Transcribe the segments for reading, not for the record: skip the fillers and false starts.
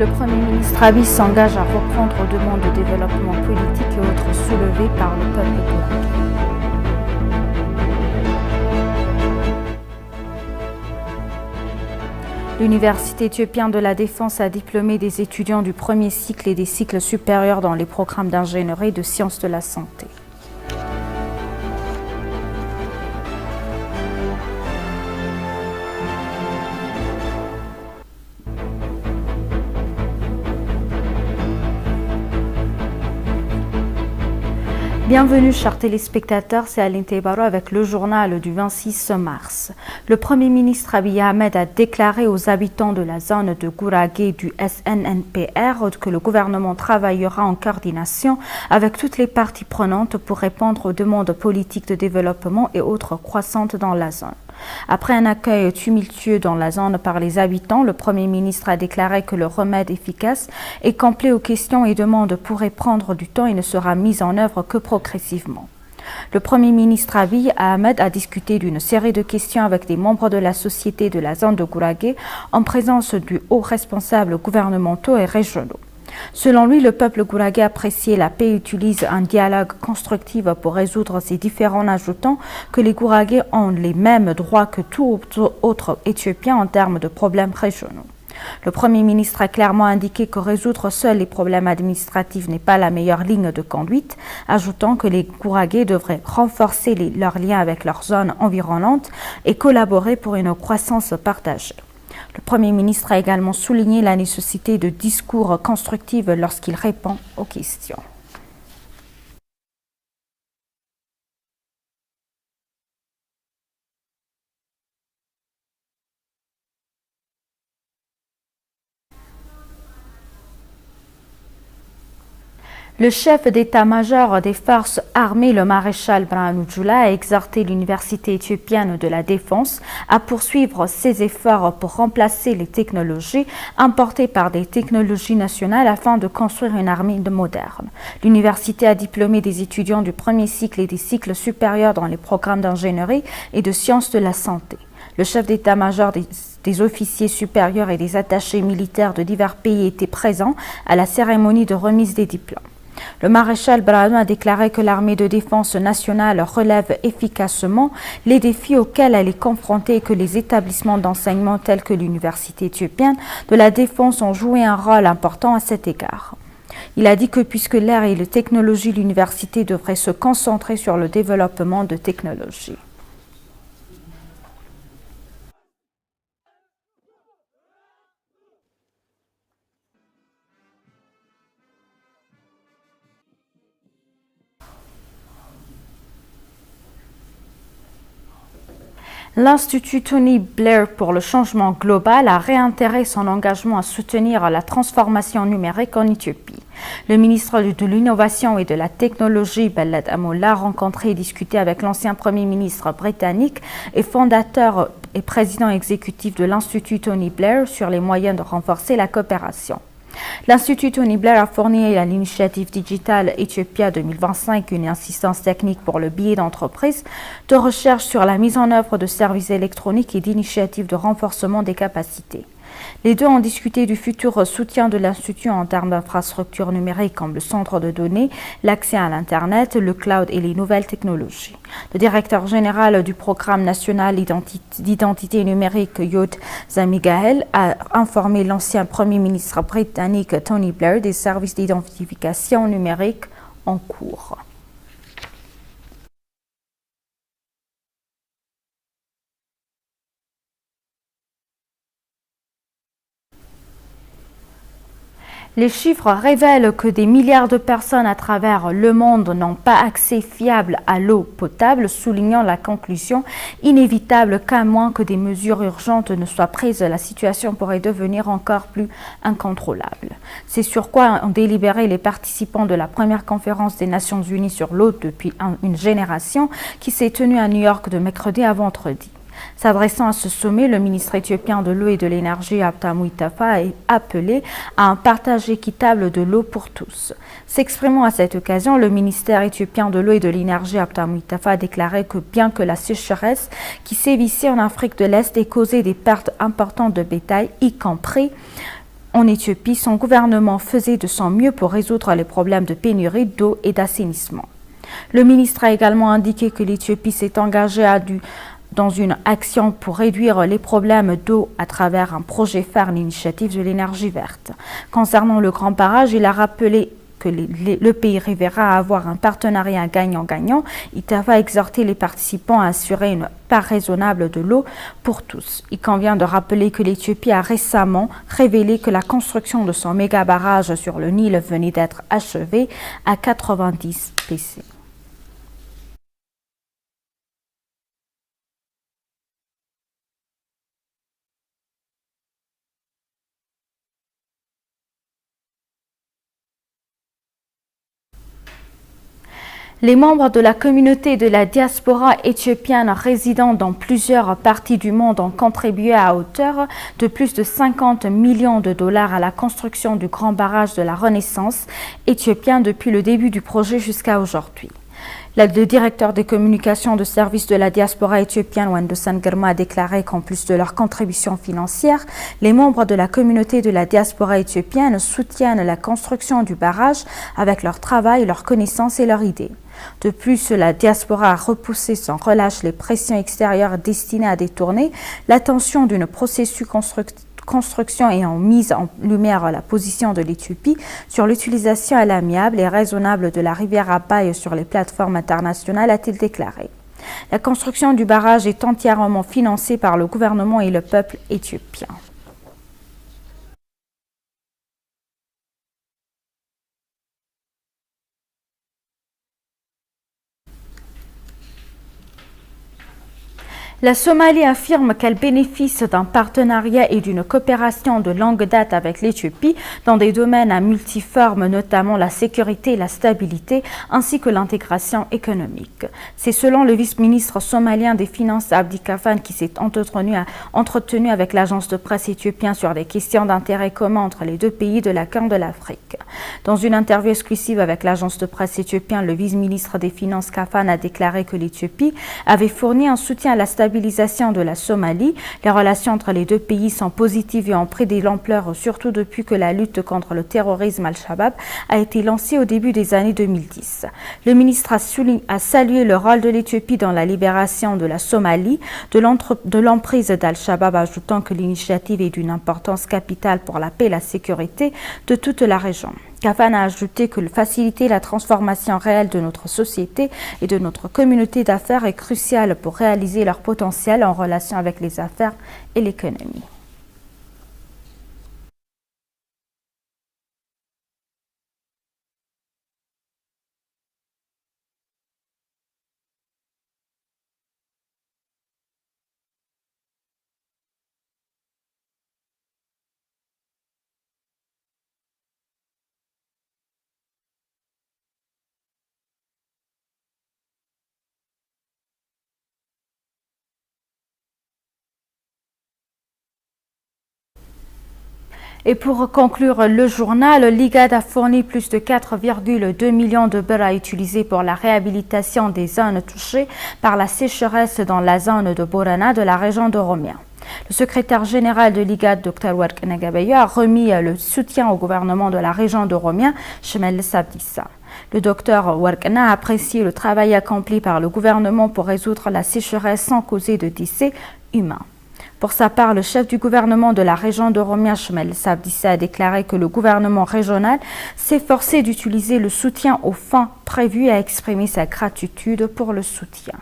Le Premier ministre Abiy s'engage à reprendre aux demandes de développement politique et autres soulevées par le peuple gouragé. L'Université éthiopienne de la Défense a diplômé des étudiants du premier cycle et des cycles supérieurs dans les programmes d'ingénierie et de sciences de la santé. Bienvenue chers téléspectateurs, c'est Aline Tebaro avec le journal du 26 mars. Le Premier ministre Abiy Ahmed a déclaré aux habitants de la zone de Guragé du SNNPR que le gouvernement travaillera en coordination avec toutes les parties prenantes pour répondre aux demandes politiques de développement et autres croissantes dans la zone. Après un accueil tumultueux dans la zone par les habitants, le Premier ministre a déclaré que le remède efficace et complet aux questions et demandes pourrait prendre du temps et ne sera mis en œuvre que progressivement. Le Premier ministre Abiy Ahmed a discuté d'une série de questions avec des membres de la société de la zone de Guragé en présence du haut responsables gouvernementaux et régionaux. Selon lui, le peuple gouragé apprécie la paix et utilise un dialogue constructif pour résoudre ces différends, ajoutant que les Gouragés ont les mêmes droits que tout autre Éthiopien en termes de problèmes régionaux. Le Premier ministre a clairement indiqué que résoudre seuls les problèmes administratifs n'est pas la meilleure ligne de conduite, ajoutant que les Gouragés devraient renforcer leurs liens avec leurs zones environnantes et collaborer pour une croissance partagée. Le Premier ministre a également souligné la nécessité de discours constructifs lorsqu'il répond aux questions. Le chef d'état-major des forces armées, le maréchal Birhanu Jula, a exhorté l'Université éthiopienne de la Défense à poursuivre ses efforts pour remplacer les technologies importées par des technologies nationales afin de construire une armée moderne. L'université a diplômé des étudiants du premier cycle et des cycles supérieurs dans les programmes d'ingénierie et de sciences de la santé. Le chef d'état-major des officiers supérieurs et des attachés militaires de divers pays était présent à la cérémonie de remise des diplômes. Le maréchal Birhanu a déclaré que l'armée de défense nationale relève efficacement les défis auxquels elle est confrontée et que les établissements d'enseignement tels que l'Université éthiopienne de la Défense ont joué un rôle important à cet égard. Il a dit que puisque l'air et les technologies, l'université devrait se concentrer sur le développement de technologies. L'Institut Tony Blair pour le changement global a réitéré son engagement à soutenir la transformation numérique en Éthiopie. Le ministre de l'Innovation et de la Technologie, Beled Amoula, a rencontré et discuté avec l'ancien Premier ministre britannique et fondateur et président exécutif de l'Institut Tony Blair sur les moyens de renforcer la coopération. L'Institut Tony Blair a fourni à l'initiative Digital Ethiopia 2025 une assistance technique pour le biais d'entreprises de recherche sur la mise en œuvre de services électroniques et d'initiatives de renforcement des capacités. Les deux ont discuté du futur soutien de l'Institut en termes d'infrastructures numériques comme le centre de données, l'accès à l'Internet, le cloud et les nouvelles technologies. Le directeur général du programme national d'identité numérique, Yod Zamigael, a informé l'ancien Premier ministre britannique Tony Blair des services d'identification numérique en cours. Les chiffres révèlent que des milliards de personnes à travers le monde n'ont pas accès fiable à l'eau potable, soulignant la conclusion inévitable qu'à moins que des mesures urgentes ne soient prises, la situation pourrait devenir encore plus incontrôlable. C'est sur quoi ont délibéré les participants de la première conférence des Nations Unies sur l'eau depuis une génération qui s'est tenue à New York de mercredi à vendredi. S'adressant à ce sommet, le ministre éthiopien de l'eau et de l'énergie, Habta Mustafa, a appelé à un partage équitable de l'eau pour tous. S'exprimant à cette occasion, le ministère éthiopien de l'eau et de l'énergie, Habta Mustafa, a déclaré que bien que la sécheresse qui sévissait en Afrique de l'Est ait causé des pertes importantes de bétail, y compris En Éthiopie, son gouvernement faisait de son mieux pour résoudre les problèmes de pénurie d'eau et d'assainissement. Le ministre a également indiqué que l'Éthiopie s'est engagée dans une action pour réduire les problèmes d'eau à travers un projet phare, l'initiative de l'énergie verte. Concernant le grand barrage, il a rappelé que le pays riverain à avoir un partenariat gagnant-gagnant. Il va exhorter les participants à assurer une part raisonnable de l'eau pour tous. Il convient de rappeler que l'Éthiopie a récemment révélé que la construction de son méga barrage sur le Nil venait d'être achevée à 90 PC. Les membres de la communauté de la diaspora éthiopienne résidant dans plusieurs parties du monde ont contribué à hauteur de plus de 50 millions de dollars à la construction du grand barrage de la Renaissance éthiopien depuis le début du projet jusqu'à aujourd'hui. Le directeur des communications de service de la diaspora éthiopienne, Wendosan Girma, a déclaré qu'en plus de leur contribution financière, les membres de la communauté de la diaspora éthiopienne soutiennent la construction du barrage avec leur travail, leurs connaissances et leurs idées. De plus, la diaspora a repoussé sans relâche les pressions extérieures destinées à détourner l'attention d'une processus construction ayant mis en lumière la position de l'Éthiopie sur l'utilisation à l'amiable et raisonnable de la rivière Abaye sur les plateformes internationales, a-t-il déclaré. La construction du barrage est entièrement financée par le gouvernement et le peuple éthiopien. La Somalie affirme qu'elle bénéficie d'un partenariat et d'une coopération de longue date avec l'Éthiopie dans des domaines à multiformes, notamment la sécurité et la stabilité, ainsi que l'intégration économique. C'est selon le vice-ministre somalien des Finances Abdi Kafan qui s'est entretenu avec l'agence de presse éthiopienne sur des questions d'intérêt commun entre les deux pays de la Corne de l'Afrique. Dans une interview exclusive avec l'agence de presse éthiopienne, le vice-ministre des Finances Kafan a déclaré que l'Éthiopie avait fourni un soutien à la stabilité de la Somalie. Les relations entre les deux pays sont positives et ont pris de l'ampleur, surtout depuis que la lutte contre le terrorisme Al-Shabaab a été lancée au début des années 2010. Le ministre a salué le rôle de l'Éthiopie dans la libération de la Somalie de l'emprise d'Al-Shabaab, ajoutant que l'initiative est d'une importance capitale pour la paix et la sécurité de toute la région. Kafan a ajouté que faciliter la transformation réelle de notre société et de notre communauté d'affaires est crucial pour réaliser leur potentiel en relation avec les affaires et l'économie. Et pour conclure le journal, l'IGAD a fourni plus de 4,2 millions de beurre à utiliser pour la réhabilitation des zones touchées par la sécheresse dans la zone de Borana de la région d'Oromia. Le secrétaire général de l'IGAD, Dr Warkna Gabayo, a remis le soutien au gouvernement de la région d'Oromia, Shemel Sabdissa. Le docteur Warkna a apprécié le travail accompli par le gouvernement pour résoudre la sécheresse sans causer de décès humains. Pour sa part, le chef du gouvernement de la région d'Oromia, Shemel Sabdissa, a déclaré que le gouvernement régional s'efforçait d'utiliser le soutien aux fins prévues et a exprimé sa gratitude pour le soutien.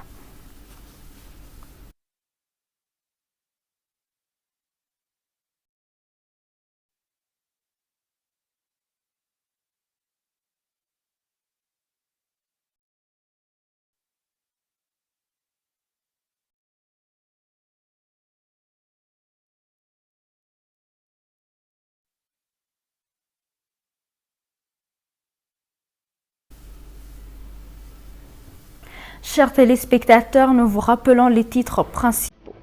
Chers téléspectateurs, nous vous rappelons les titres principaux.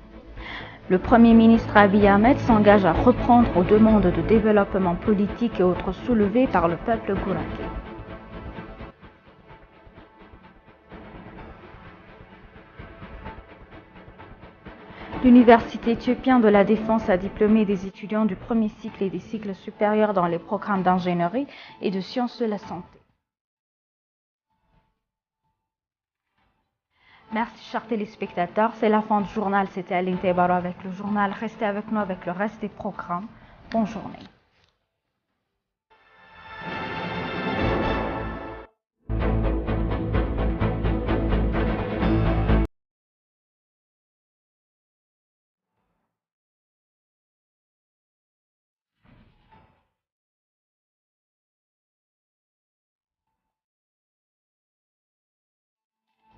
Le Premier ministre Abiy Ahmed s'engage à reprendre aux demandes de développement politique et autres soulevées par le peuple gouragé. L'Université éthiopienne de la Défense a diplômé des étudiants du premier cycle et des cycles supérieurs dans les programmes d'ingénierie et de sciences de la santé. Merci chers téléspectateurs, c'est la fin du journal, c'était Aline Taibaro avec le journal. Restez avec nous avec le reste des programmes. Bonne journée.